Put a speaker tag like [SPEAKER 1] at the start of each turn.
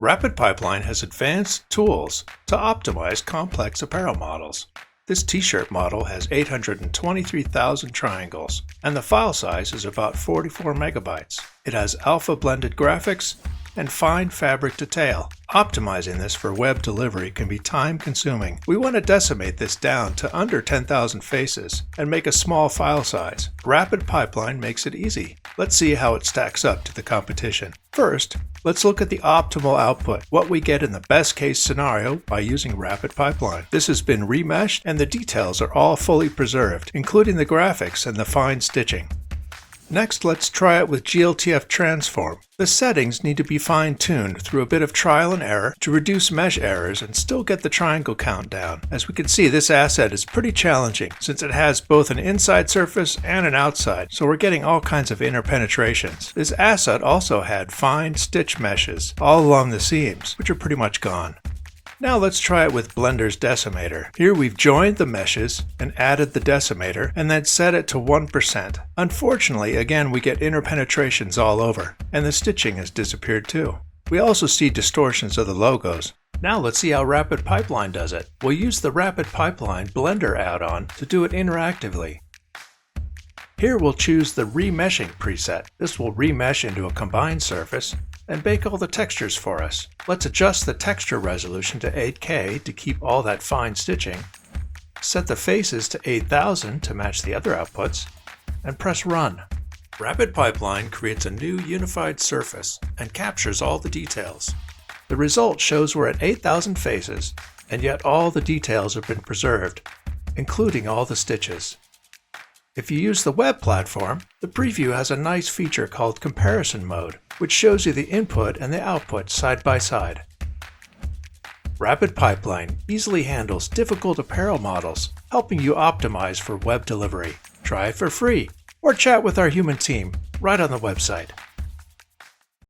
[SPEAKER 1] RapidPipeline has advanced tools to optimize complex apparel models. This t-shirt model has 823,000 triangles, and the file size is about 44 megabytes. It has alpha-blended graphics and fine fabric detail. Optimizing this for web delivery can be time-consuming. We want to decimate this down to under 10,000 faces and make a small file size. RapidPipeline makes it easy. Let's see how it stacks up to the competition. First, let's look at the optimal output, what we get in the best case scenario by using RapidPipeline. This has been remeshed and the details are all fully preserved, including the graphics and the fine stitching. Next, let's try it with GLTF Transform. The settings need to be fine-tuned through a bit of trial and error to reduce mesh errors and still get the triangle count down. As we can see, this asset is pretty challenging since it has both an inside surface and an outside, so we're getting all kinds of interpenetrations. This asset also had fine stitch meshes all along the seams, which are pretty much gone. Now let's try it with Blender's decimator. Here we've joined the meshes and added the decimator and then set it to 1%. Unfortunately, again we get interpenetrations all over, and the stitching has disappeared too. We also see distortions of the logos. Now let's see how RapidPipeline does it. We'll use the RapidPipeline Blender add-on to do it interactively. Here we'll choose the remeshing preset. This will remesh into a combined surface and bake all the textures for us. Let's adjust the texture resolution to 8K to keep all that fine stitching. Set the faces to 8000 to match the other outputs, and press Run. RapidPipeline creates a new unified surface and captures all the details. The result shows we're at 8000 faces, and yet all the details have been preserved, including all the stitches. If you use the web platform, the preview has a nice feature called Comparison Mode, which shows you the input and the output side by side. RapidPipeline easily handles difficult apparel models, helping you optimize for web delivery. Try it for free, or chat with our human team right on the website.